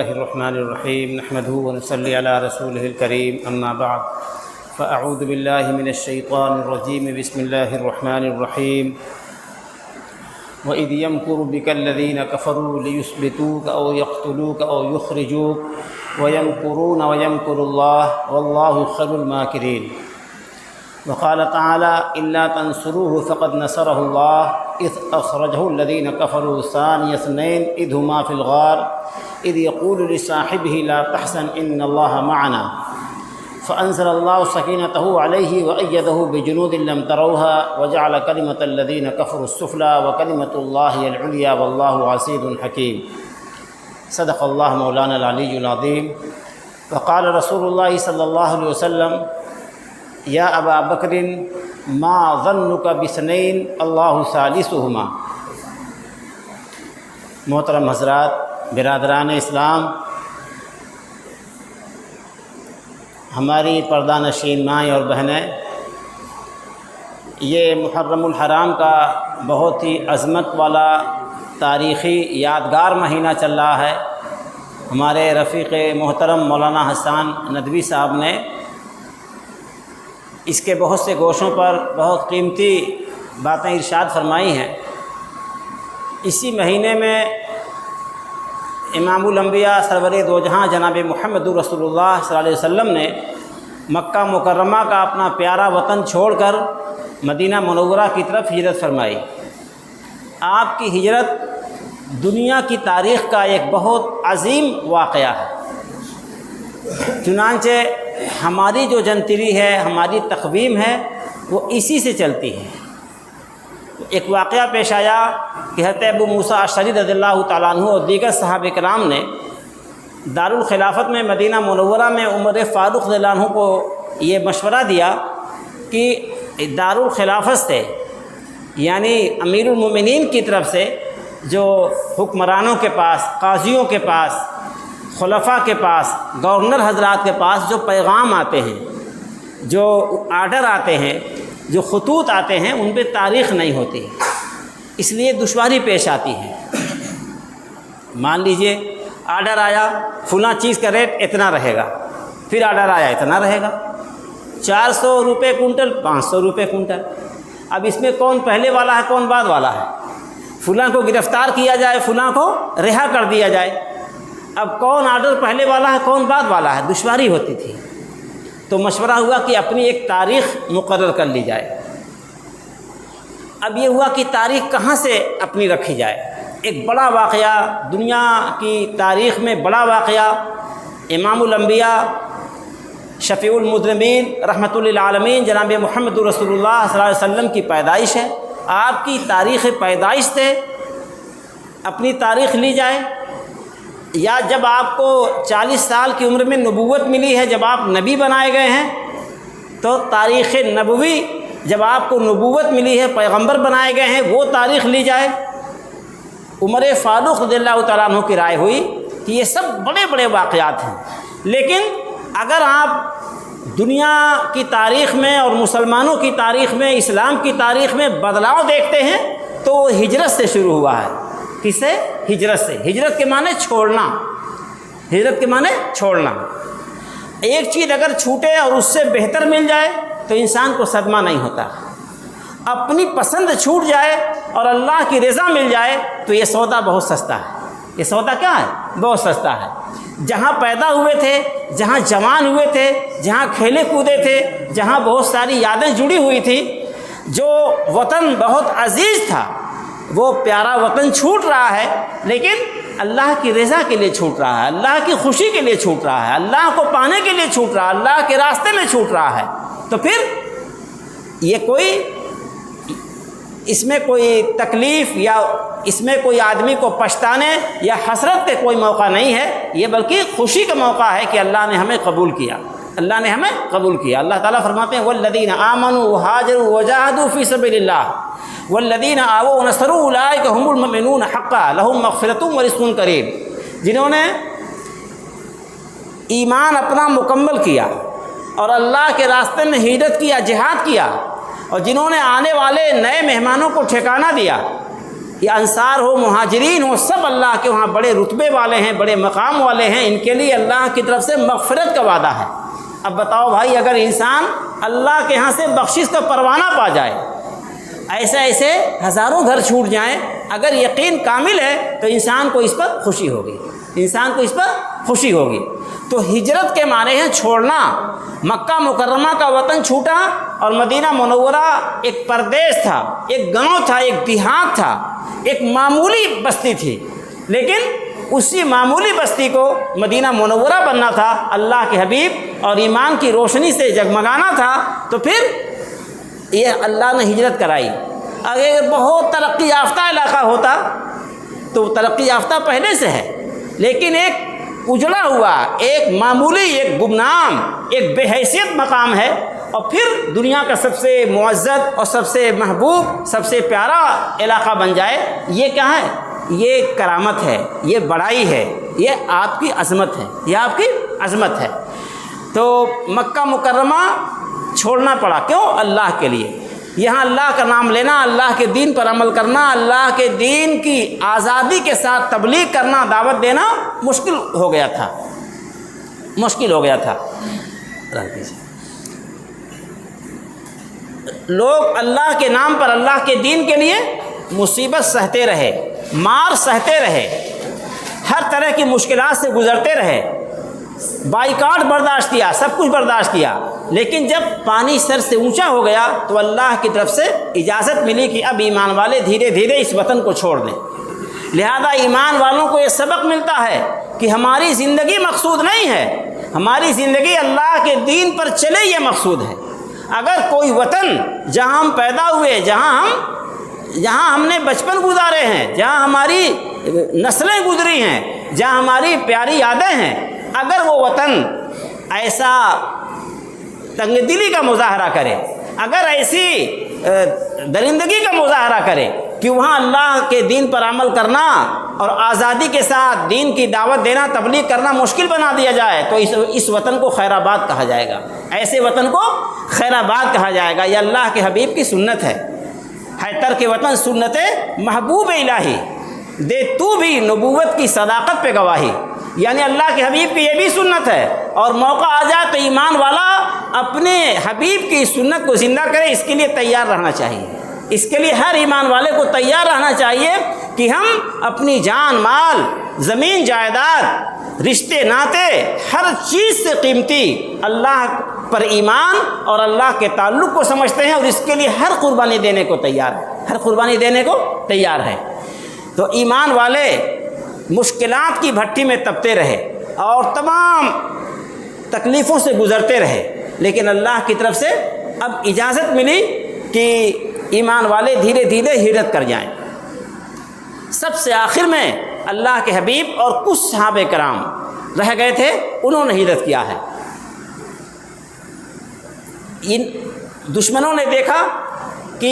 الله الرحمن الرحيم نحمده ونصلي على رسوله الكريم أما بعد فأعوذ بالله من الشيطان الرجيم بسم الله الرحمن الرحيم وإذ يمكر بك الذين كفروا ليثبتوك أو يقتلوك أو يخرجوك ويمكرون ويمكر الله والله خير الماكرين وقال تعالى إلا تنصروه فقد نصره الله إذ أخرجه الذين كفروا ثاني اثنين إذ هما في الغار إذ يقول لصاحبه لا تحزن إن الله معنا فأنزل الله سكينته عليه وأيده بجنود لم تروها وجعل كلمة الذين كفروا السفلى وكلمة الله العليا والله عزيز حكيم صدق الله مولانا العلي العظيم وقال رسول الله صلى الله عليه وسلم یا ابا بکر ما ظنک باثنین اللہ ثالثہما۔ محترم حضرات، برادران اسلام، ہماری پردہ نشین مائیں اور بہنیں، یہ محرم الحرام کا بہت ہی عظمت والا تاریخی یادگار مہینہ چل رہا ہے۔ ہمارے رفیق محترم مولانا حسان ندوی صاحب نے اس کے بہت سے گوشوں پر بہت قیمتی باتیں ارشاد فرمائی ہیں۔ اسی مہینے میں امام الانبیاء سرور دو جہاں جناب محمد رسول اللہ صلی اللہ علیہ وسلم نے مکہ مکرمہ کا اپنا پیارا وطن چھوڑ کر مدینہ منورہ کی طرف ہجرت فرمائی۔ آپ کی ہجرت دنیا کی تاریخ کا ایک بہت عظیم واقعہ ہے۔ چنانچہ ہماری جو جنتری ہے، ہماری تقویم ہے، وہ اسی سے چلتی ہے۔ ایک واقعہ پیش آیا کہ حضرت ابو موسیٰ اشعری رضی اللہ تعالیٰ عنہ اور دیگر صحابہ کرام نے دارالخلافت میں مدینہ منورہ میں عمر فاروق رضی اللہ عنہ کو یہ مشورہ دیا کہ دارالخلافت سے، یعنی امیر المومنین کی طرف سے، جو حکمرانوں کے پاس، قاضیوں کے پاس، خلفاء کے پاس، گورنر حضرات کے پاس جو پیغام آتے ہیں، جو آرڈر آتے ہیں، جو خطوط آتے ہیں، ان پہ تاریخ نہیں ہوتی، اس لیے دشواری پیش آتی ہے۔ مان لیجئے آرڈر آیا فلاں چیز کا ریٹ اتنا رہے گا، پھر آرڈر آیا اتنا رہے گا، 400 روپے کنٹل، 500 روپے کنٹل۔ اب اس میں کون پہلے والا ہے، کون بعد والا ہے؟ فلاں کو گرفتار کیا جائے، فلاں کو رہا کر دیا جائے، اب کون آرڈر پہلے والا ہے، کون بعد والا ہے؟ دشواری ہوتی تھی۔ تو مشورہ ہوا کہ اپنی ایک تاریخ مقرر کر لی جائے۔ اب یہ ہوا کہ تاریخ کہاں سے اپنی رکھی جائے۔ ایک بڑا واقعہ، دنیا کی تاریخ میں بڑا واقعہ، امام الانبیاء شفیع المذنبین رحمۃ للعالمین جناب محمد رسول اللہ صلی اللہ علیہ وسلم کی پیدائش ہے۔ آپ کی تاریخ پیدائش سے اپنی تاریخ لی جائے، یا جب آپ کو 40 سال کی عمر میں نبوت ملی ہے، جب آپ نبی بنائے گئے ہیں، تو تاریخ نبوی جب آپ کو نبوت ملی ہے، پیغمبر بنائے گئے ہیں، وہ تاریخ لی جائے۔ عمر فاروق رضی اللہ تعالیٰ عنہ کی رائے ہوئی کہ یہ سب بڑے بڑے واقعات ہیں، لیکن اگر آپ دنیا کی تاریخ میں اور مسلمانوں کی تاریخ میں، اسلام کی تاریخ میں بدلاؤ دیکھتے ہیں تو وہ ہجرت سے شروع ہوا ہے۔ کس سے؟ ہجرت سے۔ ہجرت کے معنی چھوڑنا، ہجرت کے معنی چھوڑنا۔ ایک چیز اگر چھوٹے اور اس سے بہتر مل جائے تو انسان کو صدمہ نہیں ہوتا۔ اپنی پسند چھوٹ جائے اور اللہ کی رضا مل جائے تو یہ سودا بہت سستا ہے۔ یہ سودا کیا ہے؟ بہت سستا ہے۔ جہاں پیدا ہوئے تھے، جہاں جوان ہوئے تھے، جہاں کھیلے کودے تھے، جہاں بہت ساری یادیں جڑی ہوئی تھی، جو وطن بہت عزیز تھا، وہ پیارا وطن چھوٹ رہا ہے، لیکن اللہ کی رضا کے لیے چھوٹ رہا ہے، اللہ کی خوشی کے لیے چھوٹ رہا ہے، اللہ کو پانے کے لیے چھوٹ رہا ہے، اللہ کے راستے میں چھوٹ رہا ہے۔ تو پھر یہ کوئی، اس میں کوئی تکلیف یا اس میں کوئی آدمی کو پچھتانے یا حسرت کے کوئی موقع نہیں ہے، یہ بلکہ خوشی کا موقع ہے کہ اللہ نے ہمیں قبول کیا، اللہ نے ہمیں قبول کیا۔ اللہ تعالیٰ فرماتے ہیں والذین آمنوا وہاجروا وجاہدوا فی سبیل اللہ والذین آووا ونصروا اولئک هم المؤمنون حقا لهم مغفرۃ ورزق کریم۔ جنہوں نے ایمان اپنا مکمل کیا اور اللہ کے راستے میں ہجرت کیا، جہاد کیا، اور جنہوں نے آنے والے نئے مہمانوں کو ٹھکانہ دیا، یہ انصار ہو مہاجرین ہو سب اللہ کے وہاں بڑے رتبے والے ہیں، بڑے مقام والے ہیں، ان کے لیے اللہ کی طرف سے مغفرت کا وعدہ ہے۔ اب بتاؤ بھائی، اگر انسان اللہ کے ہاں سے بخشش کا پروانہ پا جائے، ایسے ہزاروں گھر چھوٹ جائیں، اگر یقین کامل ہے تو انسان کو اس پر خوشی ہوگی، انسان کو اس پر خوشی ہوگی۔ تو ہجرت کے معنی ہیں چھوڑنا۔ مکہ مکرمہ کا وطن چھوٹا اور مدینہ منورہ ایک پردیس تھا، ایک گاؤں تھا، ایک دیہات تھا، ایک معمولی بستی تھی، لیکن اسی معمولی بستی کو مدینہ منورہ بننا تھا، اللہ کے حبیب اور ایمان کی روشنی سے جگمگانا تھا۔ تو پھر یہ اللہ نے ہجرت کرائی۔ اگر بہت ترقی یافتہ علاقہ ہوتا تو ترقی یافتہ پہلے سے ہے، لیکن ایک اجڑا ہوا، ایک معمولی، ایک گمنام، ایک بے حیثیت مقام ہے، اور پھر دنیا کا سب سے معزز اور سب سے محبوب، سب سے پیارا علاقہ بن جائے، یہ کیا ہے؟ یہ کرامت ہے، یہ بڑائی ہے، یہ آپ کی عظمت ہے، یہ آپ کی عظمت ہے۔ تو مکہ مکرمہ چھوڑنا پڑا، کیوں؟ اللہ کے لیے۔ یہاں اللہ کا نام لینا، اللہ کے دین پر عمل کرنا، اللہ کے دین کی آزادی کے ساتھ تبلیغ کرنا، دعوت دینا مشکل ہو گیا تھا، مشکل ہو گیا تھا۔ لوگ اللہ کے نام پر، اللہ کے دین کے لیے مصیبت سہتے رہے، مار سہتے رہے، ہر طرح کی مشکلات سے گزرتے رہے، بائیکاٹ برداشت کیا، سب کچھ برداشت کیا، لیکن جب پانی سر سے اونچا ہو گیا تو اللہ کی طرف سے اجازت ملی کہ اب ایمان والے دھیرے دھیرے اس وطن کو چھوڑ دیں۔ لہذا ایمان والوں کو یہ سبق ملتا ہے کہ ہماری زندگی مقصود نہیں ہے، ہماری زندگی اللہ کے دین پر چلے یہ مقصود ہے۔ اگر کوئی وطن جہاں ہم پیدا ہوئے، جہاں ہم نے بچپن گزارے ہیں، جہاں ہماری نسلیں گزری ہیں، جہاں ہماری پیاری یادیں ہیں، اگر وہ وطن ایسا تنگ دلی کا مظاہرہ کرے، اگر ایسی درندگی کا مظاہرہ کرے کہ وہاں اللہ کے دین پر عمل کرنا اور آزادی کے ساتھ دین کی دعوت دینا، تبلیغ کرنا مشکل بنا دیا جائے، تو اس وطن کو خیر آباد کہا جائے گا، ایسے وطن کو خیر آباد کہا جائے گا۔ یہ اللہ کے حبیب کی سنت ہے ترک وطن سنت محبوب الہی، دے تو بھی نبوت کی صداقت پہ گواہی۔ یعنی اللہ کے حبیب کی یہ بھی سنت ہے، اور موقع آ جائے تو ایمان والا اپنے حبیب کی سنت کو زندہ کرے، اس کے لیے تیار رہنا چاہیے۔ اس کے لیے ہر ایمان والے کو تیار رہنا چاہیے کہ ہم اپنی جان مال، زمین جائیداد، رشتے ناتے، ہر چیز سے قیمتی اللہ پر ایمان اور اللہ کے تعلق کو سمجھتے ہیں، اور اس کے لیے ہر قربانی دینے کو تیار ہے، ہر قربانی دینے کو تیار ہے۔ تو ایمان والے مشکلات کی بھٹی میں تپتے رہے اور تمام تکلیفوں سے گزرتے رہے، لیکن اللہ کی طرف سے اب اجازت ملی کہ ایمان والے دھیرے دھیرے ہجرت کر جائیں۔ سب سے آخر میں اللہ کے حبیب اور کچھ صحابہ کرام رہ گئے تھے، انہوں نے ہجرت کیا ہے۔ ان دشمنوں نے دیکھا کہ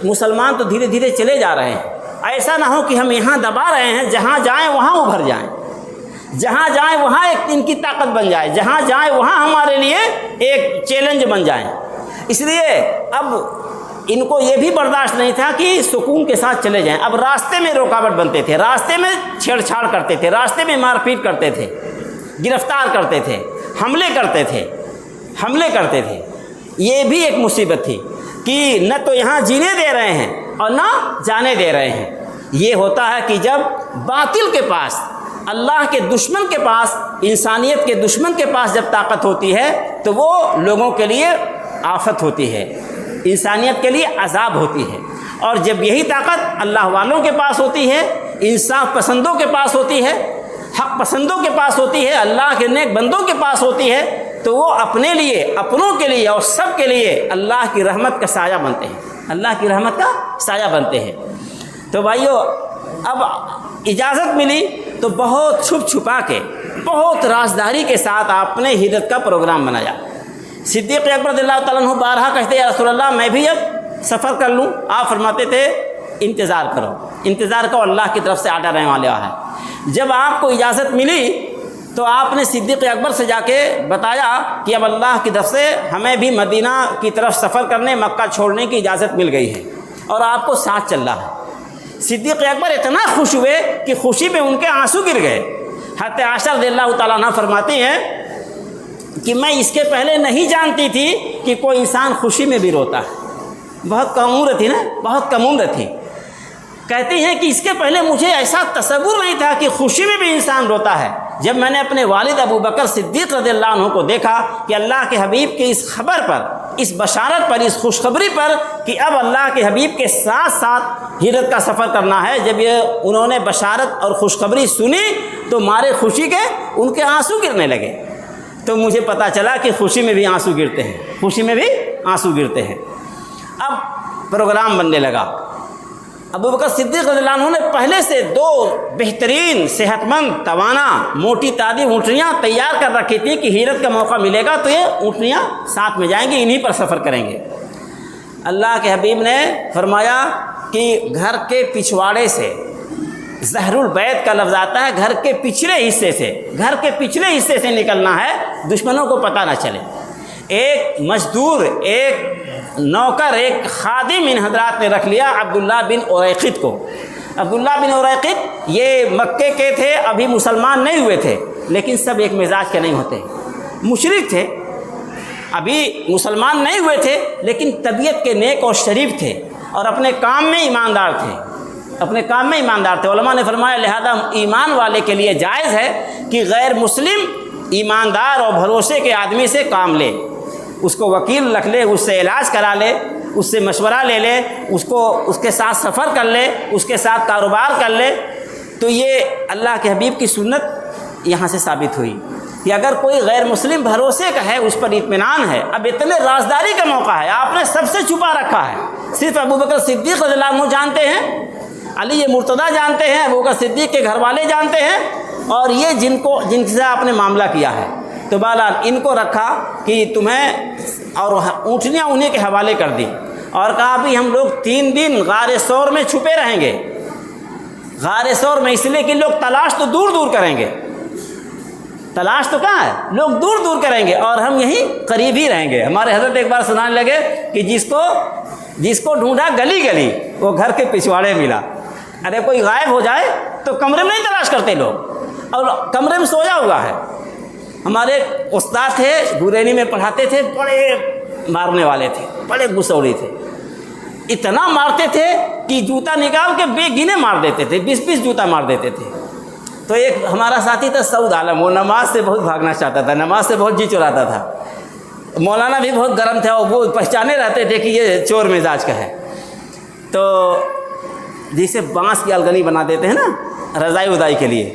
مسلمان تو دھیرے دھیرے چلے جا رہے ہیں، ایسا نہ ہو کہ ہم یہاں دبا رہے ہیں، جہاں جائیں وہاں ابھر جائیں، جہاں جائیں وہاں ایک ان کی طاقت بن جائے، جہاں جائیں وہاں ہمارے لیے ایک چیلنج بن جائیں۔ اس لیے اب ان کو یہ بھی برداشت نہیں تھا کہ سکون کے ساتھ چلے جائیں، اب راستے میں رکاوٹ بنتے تھے، راستے میں چھیڑ چھاڑ کرتے تھے، راستے میں مار پیٹ کرتے تھے، گرفتار کرتے تھے، حملے کرتے تھے۔ یہ بھی ایک مصیبت تھی کہ نہ تو یہاں جینے دے رہے ہیں اور نہ جانے دے رہے ہیں۔ یہ ہوتا ہے کہ جب باطل کے پاس، اللہ کے دشمن کے پاس، انسانیت کے دشمن کے پاس جب طاقت ہوتی ہے تو وہ لوگوں کے لیے آفت ہوتی ہے، انسانیت کے لیے عذاب ہوتی ہے۔ اور جب یہی طاقت اللہ والوں کے پاس ہوتی ہے، انصاف پسندوں کے پاس ہوتی ہے، حق پسندوں کے پاس ہوتی ہے، اللہ کے نیک بندوں کے پاس ہوتی ہے، تو وہ اپنے لیے، اپنوں کے لیے اور سب کے لیے اللہ کی رحمت کا سایہ بنتے ہیں، اللہ کی رحمت کا سایہ بنتے ہیں۔ تو بھائیو، اب اجازت ملی تو بہت چھپ چھپا کے، بہت رازداری کے ساتھ آپ نے ہجرت کا پروگرام بنایا۔ صدیق اکبر رضی اللہ تعالیٰ عنہ بارہا کہتے یا رسول اللہ میں بھی اب سفر کر لوں؟ آپ فرماتے تھے انتظار کرو، اللہ کی طرف سے آرڈر رہنے والا ہے۔ جب آپ کو اجازت ملی تو آپ نے صدیق اکبر سے جا کے بتایا کہ اب اللہ کی طرف سے ہمیں بھی مدینہ کی طرف سفر کرنے، مکہ چھوڑنے کی اجازت مل گئی ہے اور آپ کو ساتھ چل رہا ہے۔ صدیق اکبر اتنا خوش ہوئے کہ خوشی میں ان کے آنسو گر گئے۔ حضرت عائشہ رضی اللہ تعالیٰ عنہ فرماتی ہیں کہ میں اس کے پہلے نہیں جانتی تھی کہ کوئی انسان خوشی میں بھی روتا ہے۔ بہت کم عمر تھی نا، بہت کم عمر تھی۔ کہتی ہیں کہ اس کے پہلے مجھے ایسا تصور نہیں تھا کہ خوشی میں بھی انسان روتا ہے۔ جب میں نے اپنے والد ابو بکر صدیق رضی اللہ عنہ کو دیکھا کہ اللہ کے حبیب کی اس خبر پر، اس بشارت پر، اس خوشخبری پر کہ اب اللہ کے حبیب کے ساتھ ساتھ ہجرت کا سفر کرنا ہے، جب انہوں نے بشارت اور خوشخبری سنی تو مارے خوشی کے ان کے آنسو گرنے لگے۔ تو مجھے پتہ چلا کہ خوشی میں بھی آنسو گرتے ہیں، خوشی میں بھی آنسو گرتے ہیں۔ اب پروگرام بننے لگا۔ ابو بکر صدیق رضی اللہ عنہ نے پہلے سے 2 بہترین صحت مند توانا موٹی تازی اونٹنیاں تیار کر رکھی تھی کہ ہجرت کا موقع ملے گا تو یہ اونٹنیاں ساتھ میں جائیں گی، انہی پر سفر کریں گے۔ اللہ کے حبیب نے فرمایا کہ گھر کے پچھواڑے سے، ظہر البیت کا لفظ آتا ہے گھر کے پچھلے حصے سے، گھر کے پچھلے حصے سے نکلنا ہے، دشمنوں کو پتہ نہ چلے۔ ایک مزدور، ایک نوکر، ایک خادم ان حضرات نے رکھ لیا عبداللہ بن اریقط کو۔ عبداللہ بن اریقط یہ مکے کے تھے، ابھی مسلمان نہیں ہوئے تھے، لیکن سب ایک مزاج کے نہیں ہوتے، مشرک تھے، ابھی مسلمان نہیں ہوئے تھے، لیکن طبیعت کے نیک اور شریف تھے اور اپنے کام میں ایماندار تھے، اپنے کام میں ایماندار تھے۔ علماء نے فرمایا لہذا ایمان والے کے لیے جائز ہے کہ غیر مسلم ایماندار اور بھروسے کے آدمی سے کام لے، اس کو وکیل رکھ لے، اس سے علاج کرا لے، اس سے مشورہ لے لے، اس کے ساتھ سفر کر لے، اس کے ساتھ کاروبار کر لے۔ تو یہ اللہ کے حبیب کی سنت یہاں سے ثابت ہوئی کہ اگر کوئی غیر مسلم بھروسے کا ہے، اس پر اطمینان ہے۔ اب اتنے رازداری کا موقع ہے، آپ نے سب سے چھپا رکھا ہے، صرف ابو بکر صدیق رضی اللہ عنہ جانتے ہیں، علی مرتضیٰ جانتے ہیں، ابو بکر صدیق کے گھر والے جانتے ہیں، اور یہ جن سے آپ نے معاملہ کیا ہے۔ تو بہرحال ان کو رکھا کہ تمہیں، اور اونٹنیاں انہیں کے حوالے کر دی اور کہا بھی ہم لوگ 3 دن غار ثور میں چھپے رہیں گے۔ غار ثور میں اس لیے کہ لوگ تلاش تو دور دور کریں گے، تلاش تو کہاں ہے، لوگ دور دور کریں گے اور ہم یہیں قریب ہی رہیں گے۔ ہمارے حضرت ایک بار سنانے لگے کہ جس کو ڈھونڈا گلی گلی وہ گھر کے پچھواڑے ملا۔ ارے کوئی غائب ہو جائے تو کمرے میں نہیں تلاش کرتے لوگ، اور کمرے میں سویا ہوا ہے۔ ہمارے استاد تھے، گورینی میں پڑھاتے تھے، بڑے مارنے والے تھے، بڑے غصوری تھے، اتنا مارتے تھے کہ جوتا نکال کے بے گنے مار دیتے تھے، 20 جوتا مار دیتے تھے۔ تو ایک ہمارا ساتھی تھا سعود عالم، وہ نماز سے بہت بھاگنا چاہتا تھا، نماز سے بہت جی چراتا تھا۔ مولانا بھی بہت گرم تھا، وہ پہچانے رہتے تھے کہ یہ چور مزاج کا ہے۔ تو جسے بانس کی الگنی بنا دیتے ہیں نا رضائی ودائی کے لیے،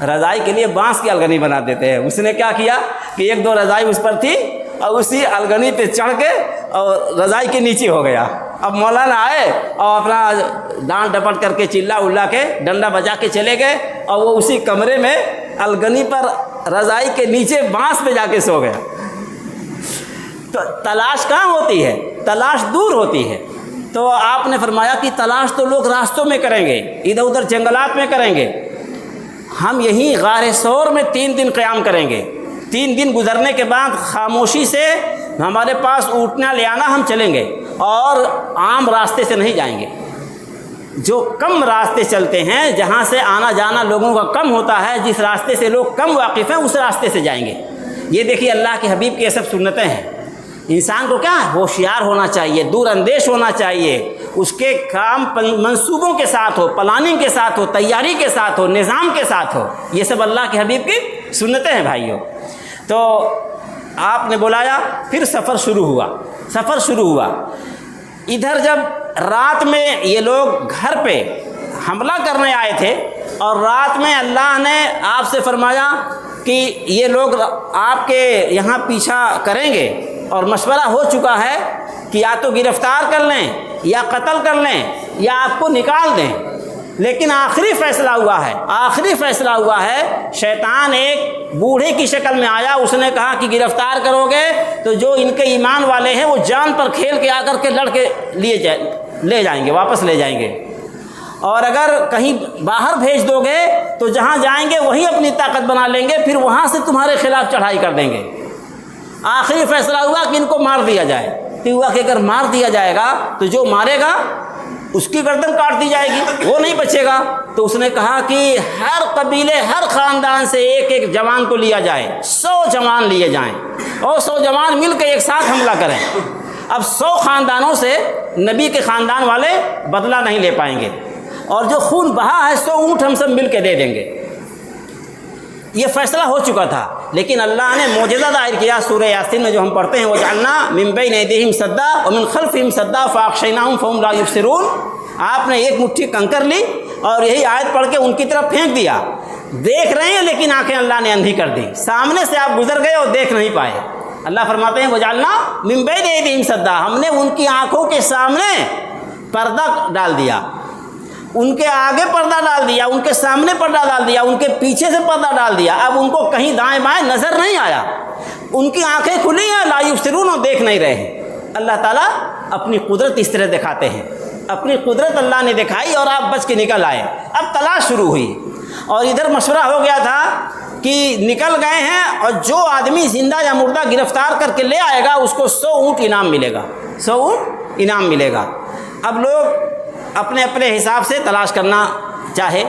رضائی کے لیے بانس کی الگنی بنا دیتے ہیں، اس نے کیا کیا کہ 1-2 رضائی اس پر تھی اور اسی الگنی پہ چڑھ کے اور رضائی کے نیچے ہو گیا۔ اب مولانا آئے اور اپنا ڈانٹ ڈپٹ کر کے چلا الا کے ڈنڈا بجا کے چلے گئے، اور وہ اسی کمرے میں الگنی پر رضائی کے نیچے بانس پہ جا کے سو گیا۔ تو تلاش کہاں ہوتی ہے، تلاش دور ہوتی ہے۔ تو آپ نے فرمایا کہ تلاش تو لوگ راستوں میں کریں گے، ادھر ادھر جنگلات میں کریں گے، ہم یہیں غار ثور میں 3 دن قیام کریں گے۔ 3 دن گزرنے کے بعد خاموشی سے ہمارے پاس اونٹنا لے آنا، ہم چلیں گے اور عام راستے سے نہیں جائیں گے، جو کم راستے چلتے ہیں، جہاں سے آنا جانا لوگوں کا کم ہوتا ہے، جس راستے سے لوگ کم واقف ہیں، اس راستے سے جائیں گے۔ یہ دیکھیے اللہ کے حبیب کی یہ سب سنتیں ہیں۔ انسان کو کیا ہوشیار ہونا چاہیے، دور اندیش ہونا چاہیے، اس کے کام منصوبوں کے ساتھ ہو، پلاننگ کے ساتھ ہو، تیاری کے ساتھ ہو، نظام کے ساتھ ہو۔ یہ سب اللہ کے حبیب کی سنتیں ہیں بھائیوں۔ تو آپ نے بلایا، پھر سفر شروع ہوا۔ ادھر جب رات میں یہ لوگ گھر پہ حملہ کرنے آئے تھے، اور رات میں اللہ نے آپ سے فرمایا کہ یہ لوگ آپ کے یہاں پیچھا کریں گے، اور مشورہ ہو چکا ہے کہ یا تو گرفتار کر لیں، یا قتل کر لیں، یا آپ کو نکال دیں۔ لیکن آخری فیصلہ ہوا ہے، شیطان ایک بوڑھے کی شکل میں آیا، اس نے کہا کہ گرفتار کرو گے تو جو ان کے ایمان والے ہیں وہ جان پر کھیل کے آ کر کے لڑ کے لے جائیں گے، واپس لے جائیں گے، اور اگر کہیں باہر بھیج دو گے تو جہاں جائیں گے وہیں اپنی طاقت بنا لیں گے، پھر وہاں سے تمہارے خلاف چڑھائی کر دیں گے۔ آخری فیصلہ ہوا کہ ان کو مار دیا جائے، کہ اگر مار دیا جائے گا تو جو مارے گا اس کی گردن کاٹ دی جائے گی، وہ نہیں بچے گا۔ تو اس نے کہا کہ ہر قبیلے، ہر خاندان سے ایک ایک جوان کو لیا جائے، 100 جوان لیے جائیں اور 100 جوان مل کے ایک ساتھ حملہ کریں۔ اب 100 خاندانوں سے نبی کے خاندان والے بدلہ نہیں لے پائیں گے، اور جو خون بہا ہے 100 اونٹ ہم سب مل کے دے دیں گے۔ یہ فیصلہ ہو چکا تھا، لیکن اللہ نے معجزہ ظاہر کیا۔ سورہ یاسین میں جو ہم پڑھتے ہیں، وَجَعَلْنَا مِن بَيْنِ أَيْدِيهِمْ سَدًّا وَمِن خَلْفِهِمْ سَدًّا فَأَغْشَيْنَاهُمْ فَهُمْ لَا يُبْصِرُونَ۔ آپ نے ایک مٹھی کنکر لی اور یہی آیت پڑھ کے ان کی طرف پھینک دیا، دیکھ رہے ہیں لیکن آنکھیں اللہ نے اندھی کر دی، سامنے سے آپ گزر گئے اور دیکھ نہیں پائے۔ اللہ فرماتے ہیں وَجَعَلْنَا مِن بَيْنِ أَيْدِيهِمْ سَدًّا، ہم نے ان کی آنکھوں کے سامنے پردہ ڈال دیا، ان کے آگے پردہ ڈال دیا، ان کے سامنے پردہ ڈال دیا، ان کے پیچھے سے پردہ ڈال دیا۔ اب ان کو کہیں دائیں بائیں نظر نہیں آیا، ان کی آنکھیں کھلی ہیں، لا یبصرون، اور دیکھ نہیں رہے ہیں۔ اللہ تعالیٰ اپنی قدرت اس طرح دکھاتے ہیں، اپنی قدرت اللہ نے دکھائی اور آپ بچ کے نکل آئے۔ اب تلاش شروع ہوئی، اور ادھر مشورہ ہو گیا تھا کہ نکل گئے ہیں، اور جو آدمی زندہ یا مردہ گرفتار کر کے لے آئے گا اس کو 100 اونٹ انعام ملے گا، 100 اونٹ انعام ملے گا۔ اب لوگ اپنے اپنے حساب سے تلاش کرنا چاہے۔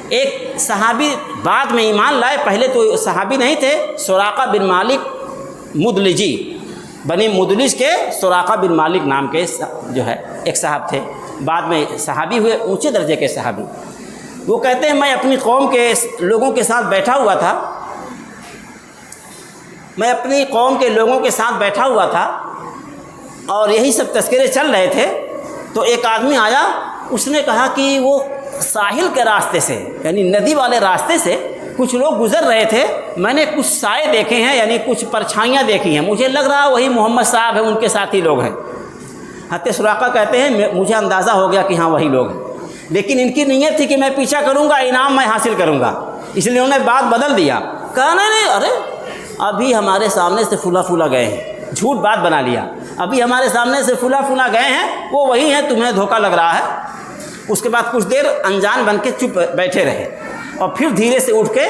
ایک صحابی بعد میں ایمان لائے، پہلے تو صحابی نہیں تھے، سراقہ بن مالک مدلجی، بنی مدلج کے سراقہ بن مالک نام کے جو ہے ایک صاحب تھے، بعد میں صحابی ہوئے، اونچے درجے کے صحابی۔ وہ کہتے ہیں میں اپنی قوم کے لوگوں کے ساتھ بیٹھا ہوا تھا، میں اپنی قوم کے لوگوں کے ساتھ بیٹھا ہوا تھا اور یہی سب تذکرے چل رہے تھے، تو ایک آدمی آیا، اس نے کہا کہ وہ ساحل کے راستے سے، یعنی ندی والے راستے سے کچھ لوگ گزر رہے تھے، میں نے کچھ سائے دیکھے ہیں، یعنی کچھ پرچھائیاں دیکھی ہیں، مجھے لگ رہا وہی محمد صاحب ہیں، ان کے ساتھی لوگ ہیں۔ حضرت سراقہ کہتے ہیں مجھے اندازہ ہو گیا کہ ہاں وہی لوگ ہیں، لیکن ان کی نیت تھی کہ میں پیچھا کروں گا، انعام میں حاصل کروں گا، اس لیے انہوں نے بات بدل دیا، کہا نہیں، ارے ابھی ہمارے سامنے سے فلاں فلاں گئے ہیں، جھوٹ بات بنا لیا، ابھی ہمارے سامنے سے فلاں فلاں گئے ہیں، وہ وہی ہیں، تمہیں دھوکہ لگ رہا ہے۔ اس کے بعد کچھ دیر انجان بن کے چپ بیٹھے رہے، اور پھر دھیرے سے اٹھ کے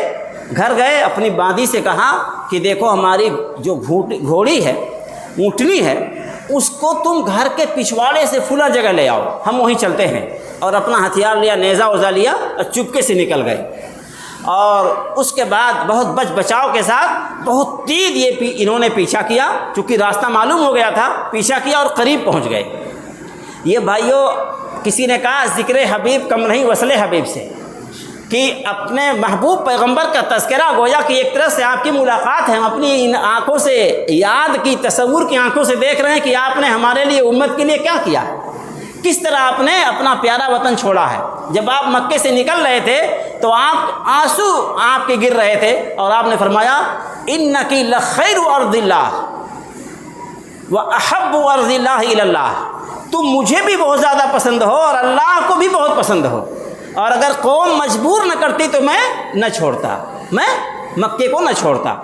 گھر گئے، اپنی باندی سے کہا کہ دیکھو ہماری جو گھوڑی ہے، اونٹنی ہے، اس کو تم گھر کے پچھواڑے سے فلاں جگہ لے آؤ، ہم وہیں چلتے ہیں۔ اور اپنا ہتھیار لیا، نیزہ وزا لیا اور چپکے سے نکل گئے، اور اس کے بعد بہت بچ بچاؤ کے ساتھ بہت تیز انہوں نے پیچھا کیا، چونکہ راستہ معلوم ہو گیا تھا، پیچھا کیا اور قریب پہنچ گئے۔ یہ بھائیوں، کسی نے کہا ذکر حبیب کم نہیں وصل حبیب سے، کہ اپنے محبوب پیغمبر کا تذکرہ گویا کہ ایک طرح سے آپ کی ملاقات ہے، ہم اپنی ان آنکھوں سے یاد کی، تصور کی آنکھوں سے دیکھ رہے ہیں کہ آپ نے ہمارے لیے، امت کے لیے کیا کیا، کس طرح آپ نے اپنا پیارا وطن چھوڑا ہے۔ جب آپ مکے سے نکل رہے تھے تو آنسو آپ کے گر رہے تھے، اور آپ نے فرمایا انکی لخیر ارض اللہ واحب ارض اللہ الی اللہ، تم مجھے بھی بہت زیادہ پسند ہو اور اللہ کو بھی بہت پسند ہو، اور اگر قوم مجبور نہ کرتی تو میں نہ چھوڑتا، میں مکے کو نہ چھوڑتا۔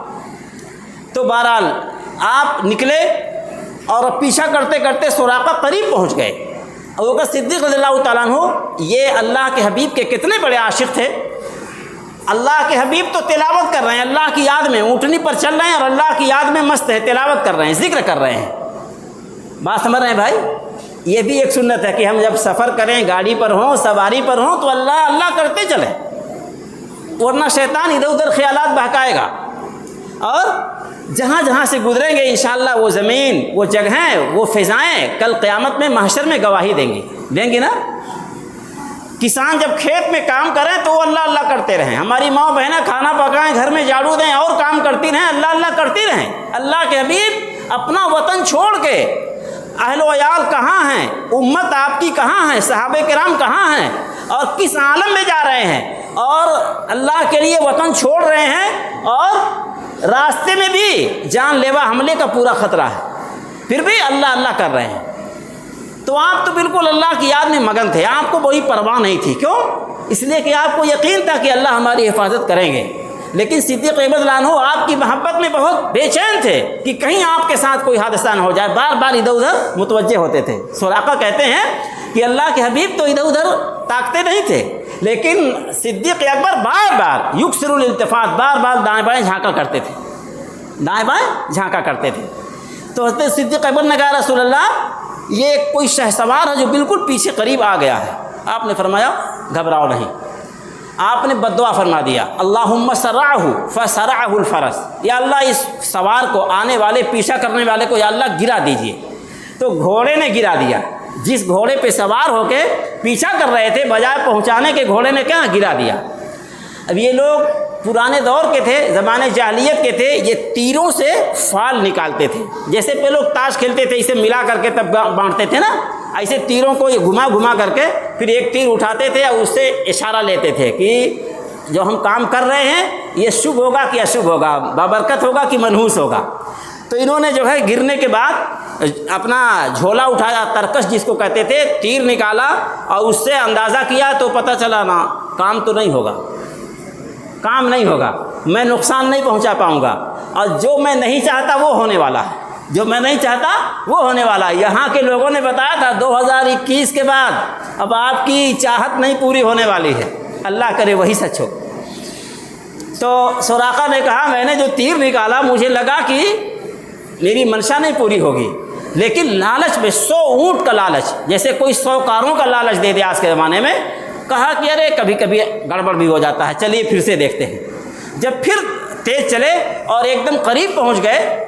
تو بہرحال آپ نکلے اور پیچھا کرتے کرتے سراقہ قریب پہنچ گئے۔ ابوبکر صدیق رضی اللہ تعالیٰ عنہ یہ اللہ کے حبیب کے کتنے بڑے عاشق تھے، اللہ کے حبیب تو تلاوت کر رہے ہیں، اللہ کی یاد میں اونٹنی پر چل رہے ہیں اور اللہ کی یاد میں مست ہے، تلاوت کر رہے ہیں، ذکر کر رہے ہیں۔ بات سمجھ رہے ہیں بھائی؟ یہ بھی ایک سنت ہے کہ ہم جب سفر کریں، گاڑی پر ہوں، سواری پر ہوں، تو اللہ اللہ کرتے چلیں، ورنہ شیطان ادھر ادھر خیالات بہکائے گا، اور جہاں جہاں سے گزریں گے انشاءاللہ وہ زمین، وہ جگہیں، وہ فضائیں کل قیامت میں محشر میں گواہی دیں گی نا۔ کسان جب کھیت میں کام کریں تو وہ اللہ اللہ کرتے رہیں، ہماری ماں بہنیں کھانا پکائیں، گھر میں جھاڑو دیں اور کام کرتی رہیں، اللہ اللہ کرتی رہیں۔ اللہ کے حبیب اپنا وطن چھوڑ کے، اہل و عیال کہاں ہیں، امت آپ کی کہاں ہے، صحابہ کرام کہاں ہیں، اور کس عالم میں جا رہے ہیں، اور اللہ کے لیے وطن چھوڑ رہے ہیں، اور راستے میں بھی جان لیوا حملے کا پورا خطرہ ہے، پھر بھی اللہ اللہ کر رہے ہیں۔ تو آپ تو بالکل اللہ کی یاد میں مگن تھے، آپ کو کوئی پرواہ نہیں تھی، کیوں؟ اس لیے کہ آپ کو یقین تھا کہ اللہ ہماری حفاظت کریں گے۔ لیکن صدیق رضی اللہ عنہ آپ کی محبت میں بہت بے چین تھے کہ کہیں آپ کے ساتھ کوئی حادثہ نہ ہو جائے، بار بار ادھر ادھر متوجہ ہوتے تھے۔ سراقہ کہتے ہیں کہ اللہ کے حبیب تو ادھر ادھر تاکتے نہیں تھے، لیکن صدیق اکبر بار بار یکسر الالتفات، بار بار دائیں بائیں جھانکا کرتے تھے، دائیں بائیں جھانکا کرتے تھے۔ تو حضرت صدیق اکبر نے کہا رسول اللہ یہ کوئی شہسوار ہے جو بالکل پیچھے قریب آ گیا ہے۔ آپ نے فرمایا گھبراؤ نہیں، آپ نے بد دعا فرما دیا، اللہم سرعہ فسرعہ الفرس، یا اللہ اس سوار کو، آنے والے پیچھا کرنے والے کو یا اللہ گرا دیجئے۔ تو گھوڑے نے گرا دیا، جس گھوڑے پہ سوار ہو کے پیچھا کر رہے تھے، بجائے پہنچانے کے گھوڑے نے کیا گرا دیا۔ اب یہ لوگ پرانے دور کے تھے، زمانے جاہلیت کے تھے، یہ تیروں سے فال نکالتے تھے، جیسے پہ لوگ تاش کھیلتے تھے، اسے ملا کر کے تب بانٹتے تھے نا، ایسے تیروں کو یہ گھما گھما کر کے پھر ایک تیر اٹھاتے تھے اور اس سے اشارہ لیتے تھے کہ جو ہم کام کر رہے ہیں یہ شبھ ہوگا کہ اشبھ ہوگا، بابرکت ہوگا کہ منحوس ہوگا۔ تو انہوں نے جو ہے گرنے کے بعد اپنا جھولا اٹھایا، ترکش جس کو کہتے تھے، تیر نکالا اور اس سے اندازہ کیا تو پتہ چلا نا کام تو نہیں ہوگا، کام نہیں ہوگا، میں نقصان نہیں پہنچا پاؤں گا، اور جو میں نہیں چاہتا وہ ہونے والا ہے، جو میں نہیں چاہتا وہ ہونے والا ہے۔ یہاں کے لوگوں نے بتایا تھا 2021 کے بعد اب آپ کی چاہت نہیں پوری ہونے والی ہے، اللہ کرے وہی سچ ہو۔ تو سراقہ نے کہا میں نے جو تیر نکالا مجھے لگا کہ میری منشا نہیں پوری ہوگی، لیکن لالچ میں 100 اونٹ کا لالچ، جیسے کوئی 100 کاروں کا لالچ دے دے آج کے زمانے میں، کہا کہ ارے کبھی کبھی گڑبڑ بھی ہو جاتا ہے، چلیے پھر سے دیکھتے ہیں۔ جب پھر تیز چلے اور ایک دم قریب پہنچ گئے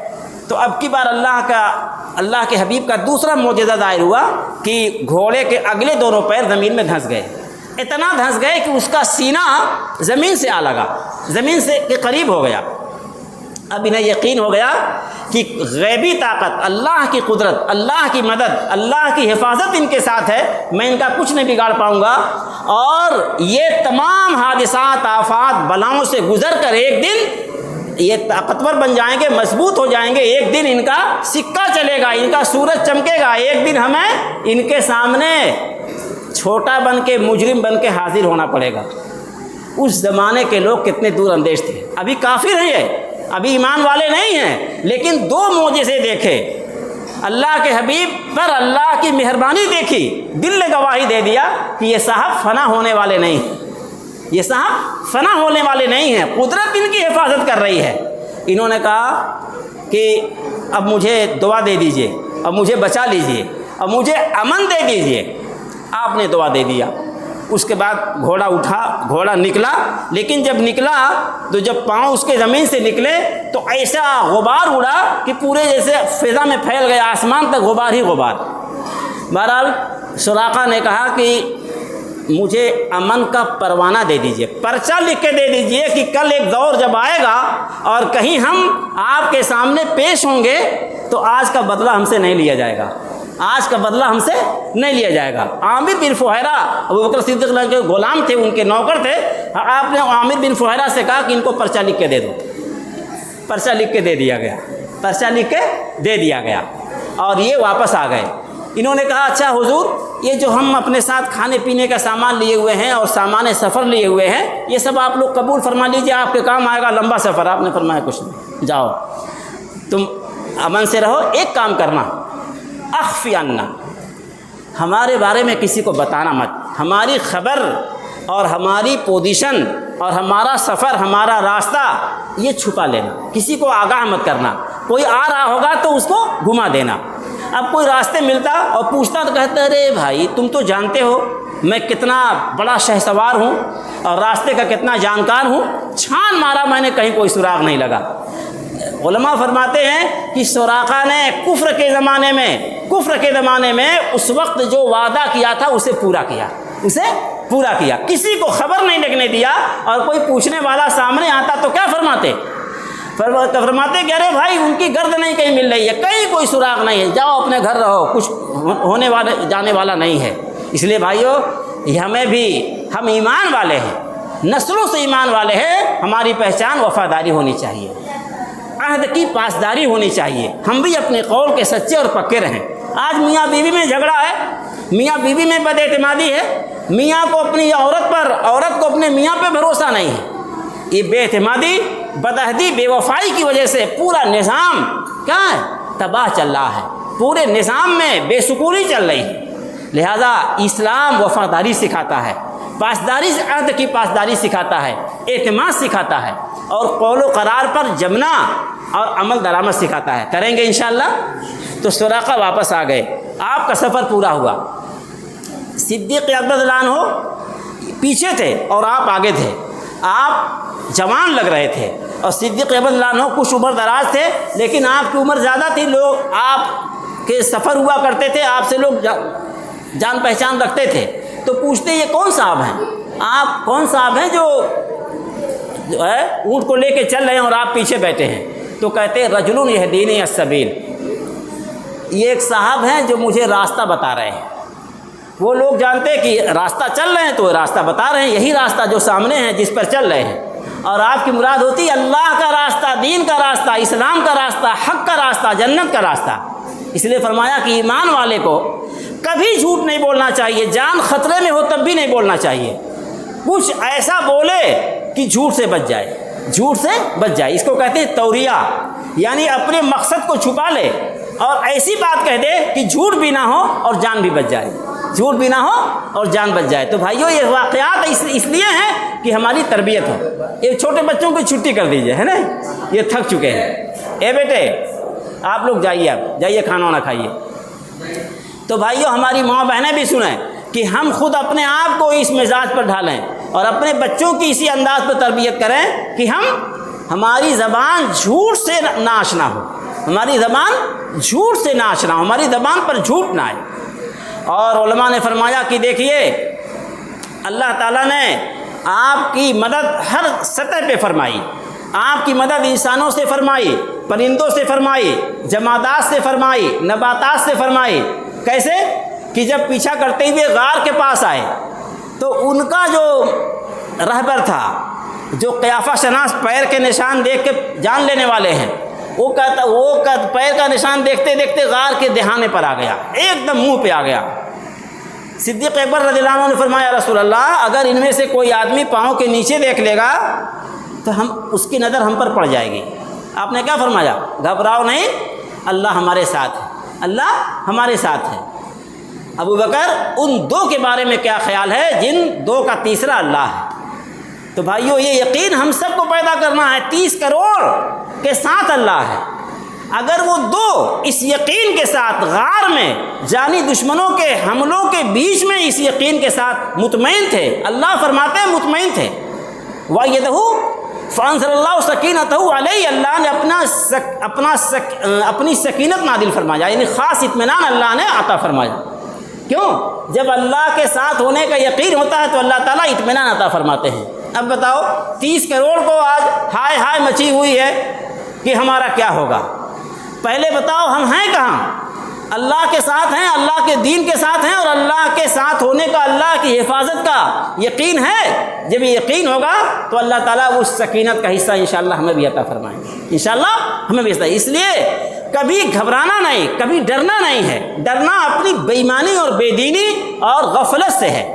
تو اب کی بار اللہ کے حبیب کا دوسرا معجزہ ظاہر ہوا کہ گھوڑے کے اگلے دونوں پیر زمین میں دھنس گئے، اتنا دھنس گئے کہ اس کا سینہ زمین سے آ لگا، زمین سے کے قریب ہو گیا۔ اب انہیں یقین ہو گیا کہ غیبی طاقت، اللہ کی قدرت، اللہ کی مدد، اللہ کی حفاظت ان کے ساتھ ہے، میں ان کا کچھ نہیں بگاڑ پاؤں گا، اور یہ تمام حادثات، آفات، بلاؤں سے گزر کر ایک دن یہ طاقتور بن جائیں گے، مضبوط ہو جائیں گے، ایک دن ان کا سکہ چلے گا، ان کا سورج چمکے گا، ایک دن ہمیں ان کے سامنے چھوٹا بن کے، مجرم بن کے حاضر ہونا پڑے گا۔ اس زمانے کے لوگ کتنے دور اندیش تھے، ابھی کافر ہیں یہ، ابھی ایمان والے نہیں ہیں، لیکن 2 معجزے دیکھے، اللہ کے حبیب پر اللہ کی مہربانی دیکھی، دل نے گواہی دے دیا کہ یہ صاحب فنا ہونے والے نہیں ہیں، یہ صاحب فنا ہونے والے نہیں ہیں، قدرت ان کی حفاظت کر رہی ہے۔ انہوں نے کہا کہ اب مجھے دعا دے دیجئے، اب مجھے بچا لیجئے، اب مجھے امن دے دیجئے۔ آپ نے دعا دے دیا۔ اس کے بعد گھوڑا اٹھا، گھوڑا نکلا، لیکن جب نکلا تو جب پاؤں اس کے زمین سے نکلے تو ایسا غبار اڑا کہ پورے جیسے فضا میں پھیل گیا، آسمان تک غبار ہی غبار۔ بہرحال سراقہ نے کہا کہ مجھے امن کا پروانہ دے دیجئے، پرچہ لکھ کے دے دیجئے کہ کل ایک دور جب آئے گا اور کہیں ہم آپ کے سامنے پیش ہوں گے تو آج کا بدلہ ہم سے نہیں لیا جائے گا، آج کا بدلہ ہم سے نہیں لیا جائے گا۔ عامر بن فہیرہ ابوبکر صدیق کے غلام تھے، ان کے نوکر تھے، آپ نے عامر بن فہیرہ سے کہا کہ ان کو پرچہ لکھ کے دے دو۔ پرچہ لکھ کے دے دیا گیا، پرچہ لکھ کے دے دیا گیا، اور یہ واپس آ گئے۔ انہوں نے کہا اچھا حضور، یہ جو ہم اپنے ساتھ کھانے پینے کا سامان لیے ہوئے ہیں اور سامان سفر لیے ہوئے ہیں، یہ سب آپ لوگ قبول فرما لیجیے، آپ کے کام آئے گا، لمبا سفر۔ آپ نے فرمایا کچھ نہیں، جاؤ تم امن سے رہو، ایک کام کرنا، اخفی عنا، ہمارے بارے میں کسی کو بتانا مت، ہماری خبر اور ہماری پوزیشن اور ہمارا سفر، ہمارا راستہ یہ چھپا لینا، کسی کو آگاہ مت کرنا، کوئی آ رہا ہوگا تو اس کو گھما دینا۔ اب کوئی راستے ملتا اور پوچھتا تو کہتا ارے بھائی تم تو جانتے ہو میں کتنا بڑا شہسوار ہوں اور راستے کا کتنا جانکار ہوں، چھان مارا میں نے، کہیں کوئی سراغ نہیں لگا۔ علماء فرماتے ہیں کہ سراقہ نے کفر کے زمانے میں اس وقت جو وعدہ کیا تھا اسے پورا کیا، کسی کو خبر نہیں لگنے دیا، اور کوئی پوچھنے والا سامنے آتا تو کیا فرماتے کہ ارے بھائی ان کی گرد نہیں کہیں مل رہی ہے، کہیں کوئی سراغ نہیں ہے، جاؤ اپنے گھر رہو، کچھ ہونے والے جانے والا نہیں ہے۔ اس لیے بھائیو، ہمیں بھی، ہم ایمان والے ہیں، نسلوں سے ایمان والے ہیں، ہماری پہچان وفاداری ہونی چاہیے، عہد کی پاسداری ہونی چاہیے، ہم بھی اپنے قول کے سچے اور پکے رہیں۔ آج میاں بیوی میں جھگڑا ہے، میاں بیوی میں بد اعتمادی ہے، میاں کو اپنی عورت پر، عورت کو اپنے میاں پہ بھروسہ نہیں ہے، یہ بے اعتمادی، بدعہدی، بے وفائی کی وجہ سے پورا نظام کیا ہے، تباہ چل رہا ہے، پورے نظام میں بے سکونی چل رہی ہے۔ لہذا اسلام وفاداری سکھاتا ہے، پاسداری، عہد کی پاسداری سکھاتا ہے، اعتماد سکھاتا ہے، اور قول و قرار پر جمنا اور عمل درآمد سکھاتا ہے. کریں گے انشاءاللہ. تو سراقہ واپس آ گئے. آپ کا سفر پورا ہوا. صدیق اکبر رضی اللہ عنہ پیچھے تھے اور آپ آگے تھے. آپ جوان لگ رہے تھے اور صدیق اکبر رضی اللہ عنہ کچھ عمر دراز تھے، لیکن آپ کی عمر زیادہ تھی. لوگ آپ کے سفر ہوا کرتے تھے، آپ سے لوگ جان پہچان رکھتے تھے. تو پوچھتے یہ کون صاحب ہیں؟ آپ کون صاحب ہیں جو ہے اونٹ کو لے کے چل رہے ہیں اور آپ پیچھے بیٹھے ہیں؟ تو کہتے ہیں رجل یہدینی السبیل، یہ ایک صاحب ہیں جو مجھے راستہ بتا رہے ہیں. وہ لوگ جانتے کہ راستہ چل رہے ہیں تو راستہ بتا رہے ہیں، یہی راستہ جو سامنے ہے جس پر چل رہے ہیں. اور آپ کی مراد ہوتی ہے اللہ کا راستہ، دین کا راستہ، اسلام کا راستہ، حق کا راستہ، جنت کا راستہ. اس لیے فرمایا کہ ایمان والے کو کبھی جھوٹ نہیں بولنا چاہیے، جان خطرے میں ہو تب بھی نہیں بولنا چاہیے. کچھ ایسا بولے کہ جھوٹ سے بچ جائے، جھوٹ سے بچ جائے. اس کو کہتے ہیں توریہ، یعنی اپنے مقصد کو چھپا لے اور ایسی بات کہہ دے کہ جھوٹ بھی نہ ہو اور جان بھی بچ جائے، جھوٹ بھی نہ ہو اور جان بچ جائے. تو بھائیو یہ واقعات اس لیے ہیں کہ ہماری تربیت ہو. یہ چھوٹے بچوں کو چھٹی کر دیجئے، ہے نا، یہ تھک چکے ہیں. اے بیٹے آپ لوگ جائیے، آپ جائیے کھانا وانا کھائیے. تو بھائیو ہماری ماں بہنیں بھی سنیں کہ ہم خود اپنے آپ کو اس مزاج پر ڈھالیں اور اپنے بچوں کی اسی انداز پر تربیت کریں کہ ہماری زبان جھوٹ سے نہ آشنا ہو، ہماری زبان جھوٹ سے نہ آشنا ہو، ہماری زبان پر جھوٹ نہ آئے. اور علماء نے فرمایا کہ دیکھیے اللہ تعالیٰ نے آپ کی مدد ہر سطح پہ فرمائی. آپ کی مدد انسانوں سے فرمائی، پرندوں سے فرمائی، جمادات سے فرمائی، نباتات سے فرمائی. کیسے کہ جب پیچھا کرتے ہوئے غار کے پاس آئے تو ان کا جو رہبر تھا، جو قیافہ شناس پیر کے نشان دیکھ کے جان لینے والے ہیں، وہ پیر کا نشان دیکھتے دیکھتے غار کے دہانے پر آ گیا، ایک دم منہ پہ آ گیا. صدیق اکبر رضی اللہ عنہ نے فرمایا رسول اللہ اگر ان میں سے کوئی آدمی پاؤں کے نیچے دیکھ لے گا تو اس کی نظر ہم پر پڑ جائے گی. آپ نے کیا فرمایا؟ گھبراؤ نہیں، اللہ ہمارے ساتھ ہے، اللہ ہمارے ساتھ ہے. ابو بکر ان دو کے بارے میں کیا خیال ہے جن دو کا تیسرا اللہ ہے؟ تو بھائیو یہ یقین ہم سب کو پیدا کرنا ہے. 30 کروڑ کے ساتھ اللہ ہے. اگر وہ دو اس یقین کے ساتھ غار میں جانی دشمنوں کے حملوں کے بیچ میں اس یقین کے ساتھ مطمئن تھے، اللہ فرماتے ہیں مطمئن تھے. وَأَيَّدَهُ فَأَنزَلَ اللَّهُ سَكِينَتَهُ عَلَيْهِ، اللہ نے اپنی سکینت نازل فرمایا، یعنی خاص اطمینان اللہ نے عطا فرمایا. کیوں؟ جب اللہ کے ساتھ ہونے کا یقین ہوتا ہے تو اللہ تعالیٰ اطمینان عطا فرماتے ہیں. اب بتاؤ 30 کروڑ کو آج ہائے ہائے مچی ہوئی ہے کہ ہمارا کیا ہوگا. پہلے بتاؤ ہم ہیں کہاں؟ اللہ کے ساتھ ہیں، اللہ کے دین کے ساتھ ہیں، اور اللہ کے ساتھ ہونے کا، اللہ کی حفاظت کا یقین ہے. جب یہ یقین ہوگا تو اللہ تعالیٰ اس سکینت کا حصہ انشاءاللہ ہمیں بھی عطا فرمائیں گے، انشاءاللہ ہمیں بھی. اس لیے کبھی گھبرانا نہیں، کبھی ڈرنا نہیں ہے. ڈرنا اپنی بے ایمانی اور بے دینی اور غفلت سے ہے.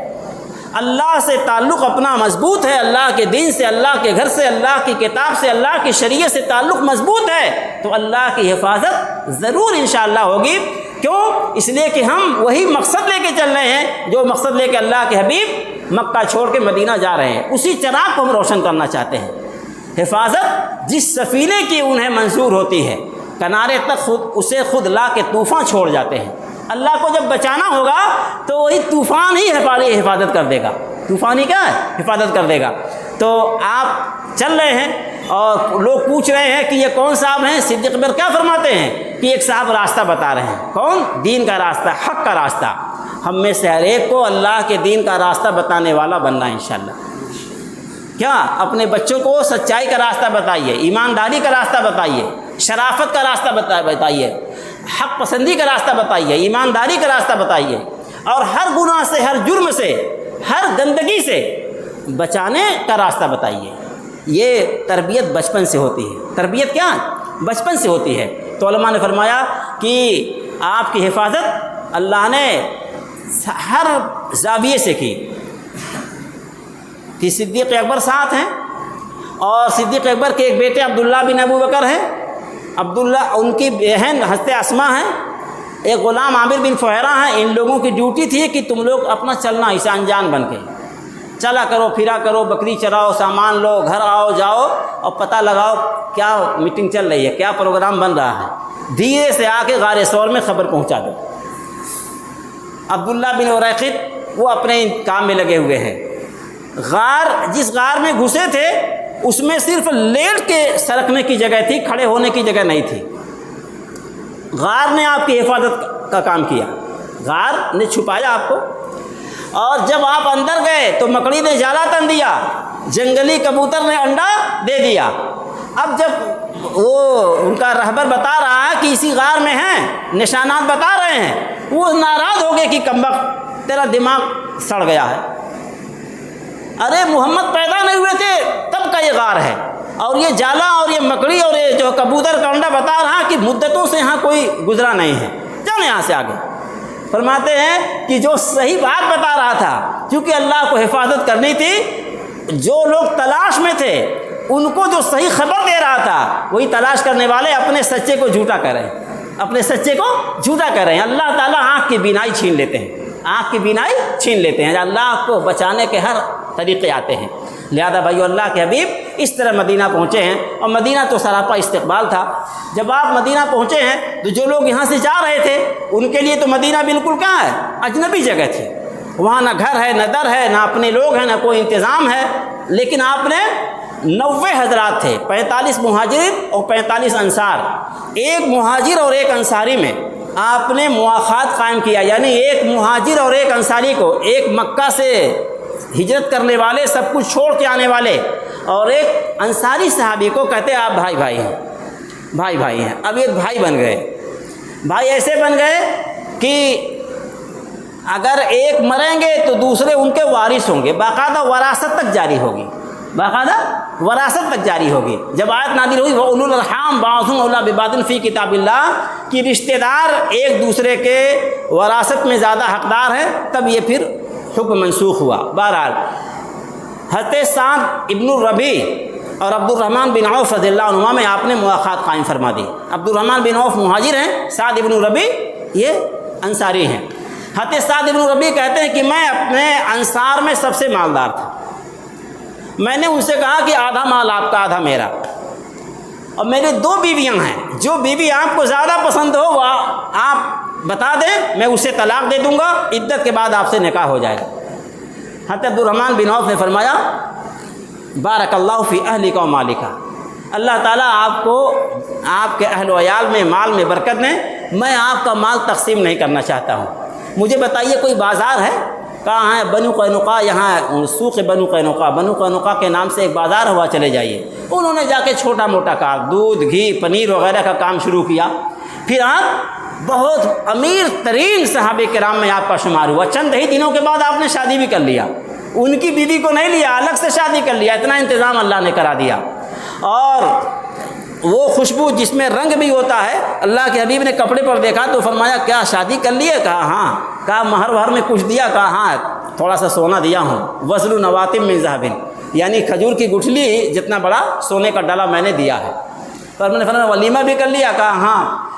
اللہ سے تعلق اپنا مضبوط ہے، اللہ کے دین سے، اللہ کے گھر سے، اللہ کی کتاب سے، اللہ کی شریعت سے تعلق مضبوط ہے تو اللہ کی حفاظت ضرور انشاءاللہ ہوگی. کیوں؟ اس لیے کہ ہم وہی مقصد لے کے چل رہے ہیں جو مقصد لے کے اللہ کے حبیب مکہ چھوڑ کے مدینہ جا رہے ہیں. اسی چراغ کو ہم روشن کرنا چاہتے ہیں. حفاظت جس سفینے کی انہیں منظور ہوتی ہے کنارے تک اسے خود لا کے طوفان چھوڑ جاتے ہیں. اللہ کو جب بچانا ہوگا تو وہی طوفان ہی حفاظت کر دے گا. طوفان ہی کیا ہے؟ حفاظت کر دے گا. تو آپ چل رہے ہیں اور لوگ پوچھ رہے ہیں کہ یہ کون صاحب ہیں؟ صدیق اکبر کیا فرماتے ہیں کہ ایک صاحب راستہ بتا رہے ہیں. کون؟ دین کا راستہ، حق کا راستہ. ہم میں سے ہر ایک کو اللہ کے دین کا راستہ بتانے والا بننا ہے انشاءاللہ. کیا؟ اپنے بچوں کو سچائی کا راستہ بتائیے، ایمانداری کا راستہ بتائیے، شرافت کا راستہ بتائیے، حق پسندی کا راستہ بتائیے، ایمانداری کا راستہ بتائیے، اور ہر گناہ سے، ہر جرم سے، ہر گندگی سے بچانے کا راستہ بتائیے. یہ تربیت بچپن سے ہوتی ہے. تربیت کیا؟ بچپن سے ہوتی ہے. تو علماء نے فرمایا کہ آپ کی حفاظت اللہ نے ہر زاویے سے کی. کہ صدیق اکبر ساتھ ہیں اور صدیق اکبر کے ایک بیٹے عبداللہ بن ابو بکر ہیں. عبداللہ ان کی بہن حضرت اسماء ہیں، ایک غلام عامر بن فہرہ ہیں. ان لوگوں کی ڈیوٹی تھی کہ تم لوگ اپنا چلنا ایسا انجان بن کے چلا کرو پھرا کرو، بکری چراؤ، سامان لو، گھر آؤ جاؤ اور پتہ لگاؤ کیا میٹنگ چل رہی ہے، کیا پروگرام بن رہا ہے، دھیرے سے آ کے غار ثور میں خبر پہنچا دو۔ عبداللہ بن اریقط وہ اپنے کام میں لگے ہوئے ہیں۔ جس غار میں گھسے تھے اس میں صرف لیٹ کے سرکنے کی جگہ تھی، کھڑے ہونے کی جگہ نہیں تھی۔ غار نے آپ کی حفاظت کا کام کیا، غار نے چھپایا آپ کو، اور جب آپ اندر گئے تو مکڑی نے جالا تن دیا، جنگلی کبوتر نے انڈا دے دیا۔ اب جب وہ ان کا رہبر بتا رہا ہے کہ اسی غار میں ہیں، نشانات بتا رہے ہیں، وہ ناراض ہو گئے کہ کمبخت تیرا دماغ سڑ گیا ہے، ارے محمد پیدا نہیں ہوئے تھے تب کا یہ غار ہے، اور یہ جالا اور یہ مکڑی اور یہ جو کبوتر کا انڈا بتا رہا کہ مدتوں سے یہاں کوئی گزرا نہیں ہے، چل یہاں سے آگے۔ فرماتے ہیں کہ جو صحیح بات بتا رہا تھا، کیونکہ اللہ کو حفاظت کرنی تھی، جو لوگ تلاش میں تھے ان کو جو صحیح خبر دے رہا تھا، وہی تلاش کرنے والے اپنے سچے کو جھوٹا کر رہے ہیں، اپنے سچے کو جھوٹا کر رہے ہیں۔ اللہ تعالیٰ آنکھ کی بینائی چھین لیتے ہیں، آنکھ کی بینائی چھین لیتے ہیں، اللہ کو بچانے کے ہر طریقے آتے ہیں۔ لہذا بھائیو، اللہ کے حبیب اس طرح مدینہ پہنچے ہیں، اور مدینہ تو سراپا استقبال تھا۔ جب آپ مدینہ پہنچے ہیں تو جو لوگ یہاں سے جا رہے تھے ان کے لیے تو مدینہ بالکل کہاں ہے، اجنبی جگہ تھی، وہاں نہ گھر ہے نہ در ہے، نہ اپنے لوگ ہیں نہ کوئی انتظام ہے، لیکن آپ نے 90 حضرات تھے، 45 مہاجرین اور 45 انصار، ایک مہاجر اور ایک انصاری میں آپ نے مواخات قائم کیا، یعنی ایک مہاجر اور ایک انصاری کو، ایک مکہ سے ہجرت کرنے والے، سب کچھ چھوڑ کے آنے والے، اور ایک انصاری صحابی کو کہتے آپ بھائی بھائی ہیں، بھائی بھائی ہیں۔ اب یہ بھائی بن گئے، بھائی ایسے بن گئے کہ اگر ایک مریں گے تو دوسرے ان کے وارث ہوں گے، باقاعدہ وراثت تک جاری ہوگی، باقاعدہ وراثت تک جاری ہوگی۔ جب آیت نازل ہوئی وَأُولُو الْأَرْحَامِ بَعْضُهُمْ أَوْلَىٰ بِبَعْضٍ فِي کتاب اللہ، کہ رشتہ دار ایک دوسرے کے وراثت میں زیادہ حقدار ہیں، تب یہ پھر حکم منسوخ ہوا۔ بہرحال حضرت سعد ابن الربیع اور عبد الرحمن بن عوف رضی اللہ عنہما میں آپ نے مواخات قائم فرما دی۔ عبد الرحمن بن عوف مہاجر ہیں، سعد ابن الربیع یہ انصاری ہیں۔ حضرت سعد ابن الربیع کہتے ہیں کہ میں اپنے انصار میں سب سے مالدار تھا، میں نے ان سے کہا کہ آدھا مال آپ کا آدھا میرا، اور میرے 2 بیویاں ہیں، جو بیوی آپ کو زیادہ پسند ہو وہ آپ بتا دیں، میں اسے طلاق دے دوں گا، عدت کے بعد آپ سے نکاح ہو جائے گا۔ حضرت عبد الرحمن بن عوف نے فرمایا بارک اللہ فی اہلک و مالک، اللہ تعالیٰ آپ کو آپ کے اہل و عیال میں مال میں برکت دیں، میں آپ کا مال تقسیم نہیں کرنا چاہتا ہوں، مجھے بتائیے کوئی بازار ہے؟ کہاں ہے؟ بنو قینقاع، یہاں سوق بنو قینقاع، بنو قینقاع کے نام سے ایک بازار ہوا، چلے جائیے۔ انہوں نے جا کے چھوٹا موٹا کام، دودھ گھی پنیر وغیرہ کا کام شروع کیا۔ پھر آپ بہت امیر ترین صحابہ کرام میں آپ کا شمار ہوا، چند ہی دنوں کے بعد آپ نے شادی بھی کر لیا، ان کی بیوی کو نہیں لیا، الگ سے شادی کر لیا، اتنا انتظام اللہ نے کرا دیا۔ اور وہ خوشبو جس میں رنگ بھی ہوتا ہے، اللہ کے حبیب نے کپڑے پر دیکھا تو فرمایا کیا شادی کر لیے؟ کہا ہاں۔ کہا مہر وہر میں کچھ دیا؟ کہا ہاں تھوڑا سا سونا دیا ہوں، وزن نواتم من ذہب، یعنی کھجور کی گٹھلی جتنا بڑا سونے کا ڈلا میں نے دیا ہے۔ پر میں نے فرمایا ولیمہ بھی کر لیا؟ کہا ہاں۔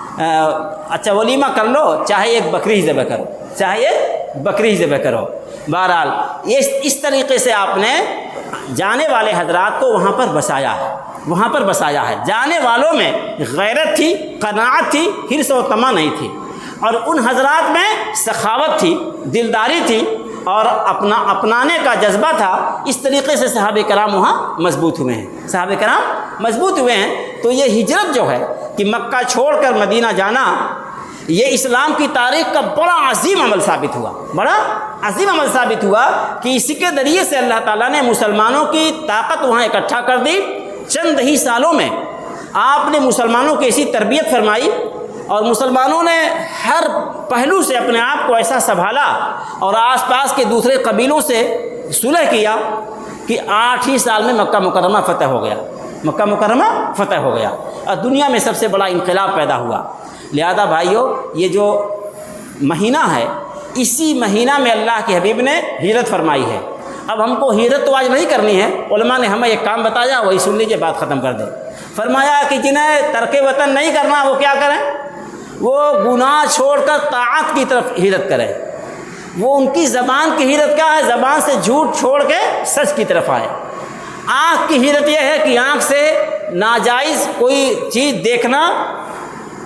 اچھا ولیمہ کر لو، چاہے ایک بکری ہی ذبح کرو، چاہے بکری ہی ذبح کرو۔ بہرحال اس طریقے سے آپ نے جانے والے حضرات کو وہاں پر بسایا ہے، وہاں پر بسایا ہے۔ جانے والوں میں غیرت تھی، قناعت تھی، حرص و طمع نہیں تھی، اور ان حضرات میں سخاوت تھی، دلداری تھی، اور اپنانے کا جذبہ تھا۔ اس طریقے سے صحابہ کرام وہاں مضبوط ہوئے ہیں، صحابہ کرام مضبوط ہوئے ہیں۔ تو یہ ہجرت جو ہے کہ مکہ چھوڑ کر مدینہ جانا، یہ اسلام کی تاریخ کا بڑا عظیم عمل ثابت ہوا، بڑا عظیم عمل ثابت ہوا کہ اسی کے ذریعے سے اللہ تعالیٰ نے مسلمانوں کی طاقت وہاں اکٹھا کر دی۔ چند ہی سالوں میں آپ نے مسلمانوں کی ایسی تربیت فرمائی، اور مسلمانوں نے ہر پہلو سے اپنے آپ کو ایسا سنبھالا اور آس پاس کے دوسرے قبیلوں سے صلح کیا کہ 8 ہی سال میں مکہ مکرمہ فتح ہو گیا، مکہ مکرمہ فتح ہو گیا، اور دنیا میں سب سے بڑا انقلاب پیدا ہوا۔ لہذا بھائیو، یہ جو مہینہ ہے، اسی مہینہ میں اللہ کے حبیب نے ہجرت فرمائی ہے۔ اب ہم کو ہجرت تو آج نہیں کرنی ہے، علماء نے ہمیں ایک کام بتایا، وہی سن لیجیے، بات ختم کر دیں۔ فرمایا کہ جنہیں ترک وطن نہیں کرنا وہ کیا کریں؟ وہ گناہ چھوڑ کر طاعت کی طرف ہجرت کریں۔ وہ ان کی زبان کی ہجرت کیا ہے؟ زبان سے جھوٹ چھوڑ کے سچ کی طرف آئے۔ آنکھ کی ہجرت یہ ہے کہ آنکھ سے ناجائز کوئی چیز دیکھنا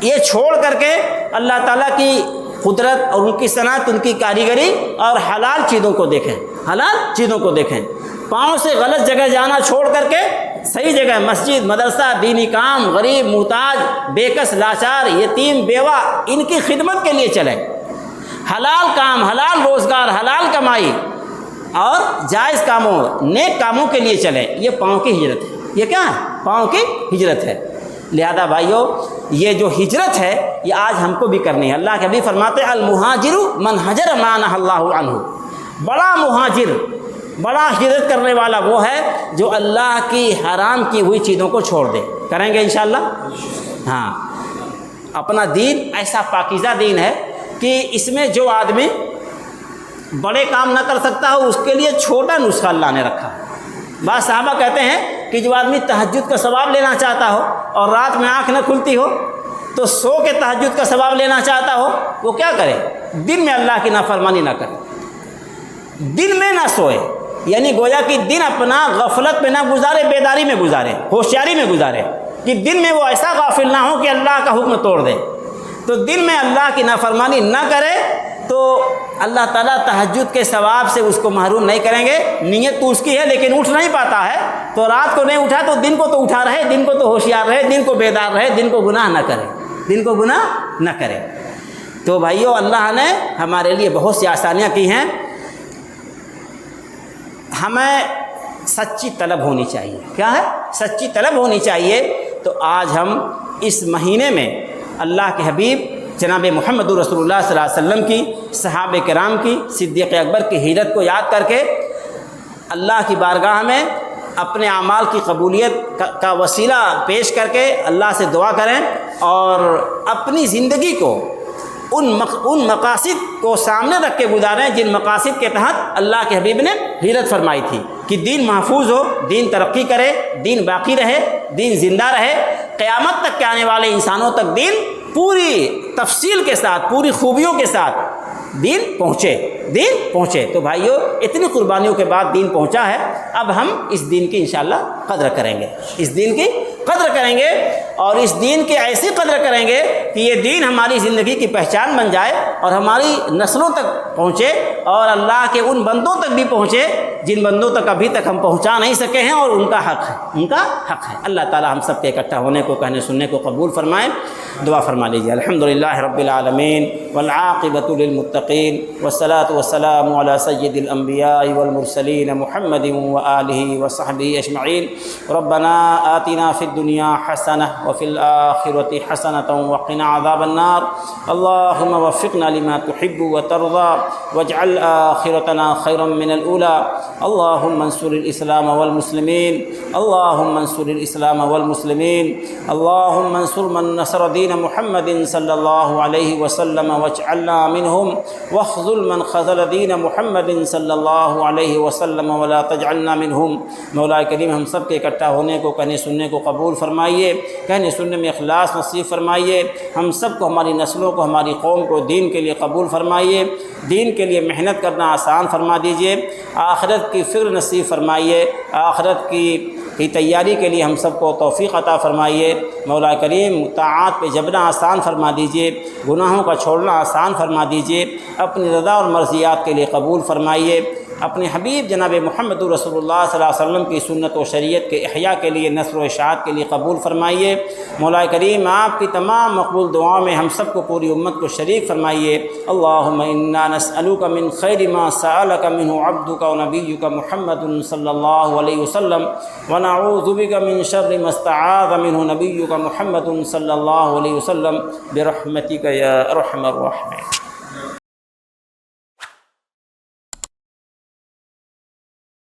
یہ چھوڑ کر کے اللہ تعالیٰ کی قدرت اور ان کی صنعت، ان کی کاریگری اور حلال چیزوں کو دیکھیں، حلال چیزوں کو دیکھیں۔ پاؤں سے غلط جگہ جانا چھوڑ کر کے صحیح جگہ، مسجد، مدرسہ، دینی کام، غریب، محتاج، بے کس، لاچار، یتیم، بیوہ، ان کی خدمت کے لیے چلیں۔ حلال کام، حلال روزگار، حلال کمائی اور جائز کاموں، نیک کاموں کے لیے چلیں۔ یہ پاؤں کی ہجرت ہے۔ یہ کیا ہے؟ پاؤں کی ہجرت ہے۔ لہذا بھائیو، یہ جو ہجرت ہے یہ آج ہم کو بھی کرنی ہے۔ اللہ کے نبی فرماتے ہیں المہاجر من حجر ما نہى اللہ عنہ۔ بڑا مہاجر، بڑا ہجرت کرنے والا وہ ہے جو اللہ کی حرام کی ہوئی چیزوں کو چھوڑ دے۔ کریں گے انشاءاللہ؟ ہاں، اپنا دین ایسا پاکیزہ دین ہے کہ اس میں جو آدمی بڑے کام نہ کر سکتا ہو اس کے لیے چھوٹا نسخہ اللہ نے رکھا ہے۔ بعض صحابہ کہتے ہیں کہ جو آدمی تہجد کا ثواب لینا چاہتا ہو اور رات میں آنکھ نہ کھلتی ہو تو سو کے تہجد کا ثواب لینا چاہتا ہو، وہ کیا کرے؟ دن میں اللہ کی نافرمانی نہ کرے، دن میں نہ سوئے، یعنی گویا کہ دن اپنا غفلت میں نہ گزارے، بیداری میں گزارے، ہوشیاری میں گزارے، کہ دن میں وہ ایسا غافل نہ ہو کہ اللہ کا حکم توڑ دے۔ تو دن میں اللہ کی نافرمانی نہ کرے تو اللہ تعالیٰ تہجد کے ثواب سے اس کو محروم نہیں کریں گے۔ نیت تو اس کی ہے لیکن اٹھ نہیں پاتا ہے، تو رات کو نہیں اٹھا تو دن کو تو اٹھا رہے، دن کو تو ہوشیار رہے، دن کو بیدار رہے، دن کو گناہ نہ کرے، دن کو گناہ نہ کرے۔ تو بھائیو، اللہ نے ہمارے لیے بہت سی آسانیاں کی ہیں۔ ہمیں سچی طلب ہونی چاہیے۔ کیا ہے؟ سچی طلب ہونی چاہیے۔ تو آج ہم اس مہینے میں اللہ کے حبیب جناب محمد رسول اللہ صلی اللہ علیہ وسلم کی، صحابہ کرام کی، صدیق اکبر کی ہجرت کو یاد کر کے اللہ کی بارگاہ میں اپنے اعمال کی قبولیت کا وسیلہ پیش کر کے اللہ سے دعا کریں اور اپنی زندگی کو ان مقاصد کو سامنے رکھ کے گزاریں جن مقاصد کے تحت اللہ کے حبیب نے ہجرت فرمائی تھی، کہ دین محفوظ ہو، دین ترقی کرے، دین باقی رہے، دین زندہ رہے، قیامت تک کے آنے والے انسانوں تک دین پوری تفصیل کے ساتھ، پوری خوبیوں کے ساتھ دین پہنچے۔ تو بھائیو، اتنی قربانیوں کے بعد دین پہنچا ہے، اب ہم اس دین کی انشاءاللہ قدر کریں گے، اس دین کی قدر کریں گے، اور اس دین کی ایسی قدر کریں گے کہ یہ دین ہماری زندگی کی پہچان بن جائے اور ہماری نسلوں تک پہنچے اور اللہ کے ان بندوں تک بھی پہنچے جن بندوں تک ابھی تک ہم پہنچا نہیں سکے ہیں، اور ان کا حق ہے۔ اللہ تعالی ہم سب کے اکٹھا ہونے کو، کہنے سننے کو قبول فرمائے۔ دعا فرما لیجیے۔ الحمدللہ رب العالمین والعاقبۃ للمتقین والصلاة والسلام علی سید الانبیاء والمرسلین محمد وآلہ وصحبہ اجمعین۔ ربنا آتنا فی الدنیا حسنہ وفی الآخرۃ حسنۃ وقنا عذاب النار۔ اللہم وفقنا لما تحب وترضى واجعل آخرتنا خیرا من الأولى۔ اللہم انصر الاسلام والمسلمین، اللہم انصر الاسلام والمسلمین، اللہم انصر من نصر دین محمد صلی اللہ علیہ وسلم واجعلنا منہم، واخذل من خذل دین محمد صلی اللہ علیہ وسلم ولا تجعلنا منہم۔ مولا کریم ہم سب کے اکٹھا ہونے کو، کہنے سننے کو قبول فرمائیے، کہنے سننے میں اخلاص نصیب فرمائیے۔ ہم سب کو، ہماری نسلوں کو، ہماری قوم کو دین کے لیے قبول فرمائیے، دین کے لیے محنت کرنا آسان فرما دیجیے، آخرت کی فکر نصیب فرمائیے، آخرت کی تیاری کے لیے ہم سب کو توفیق عطا فرمائیے۔ مولا کریم طاعات پہ جبنا آسان فرما دیجیے، گناہوں کا چھوڑنا آسان فرما دیجیے، اپنی رضا اور مرضیات کے لیے قبول فرمائیے۔ اپنے حبیب جناب محمد رسول اللہ صلی اللہ علیہ وسلم کی سنت و شریعت کے احیاء کے لیے، نصر و اشاعت کے لیے قبول فرمائیے۔ مولا کریم آپ کی تمام مقبول دعاؤں میں ہم سب کو، پوری امت کو شریک فرمائیے۔ اللہم انا نسألک من خیر ما سألک منہ عبدک و نبیک محمد صلی اللہ علیہ وسلم، ونعوذ بک من شر ما استعاذ منہ نبیک محمد صلی اللہ علیہ وسلم، برحمتک یا ارحم الراحمین۔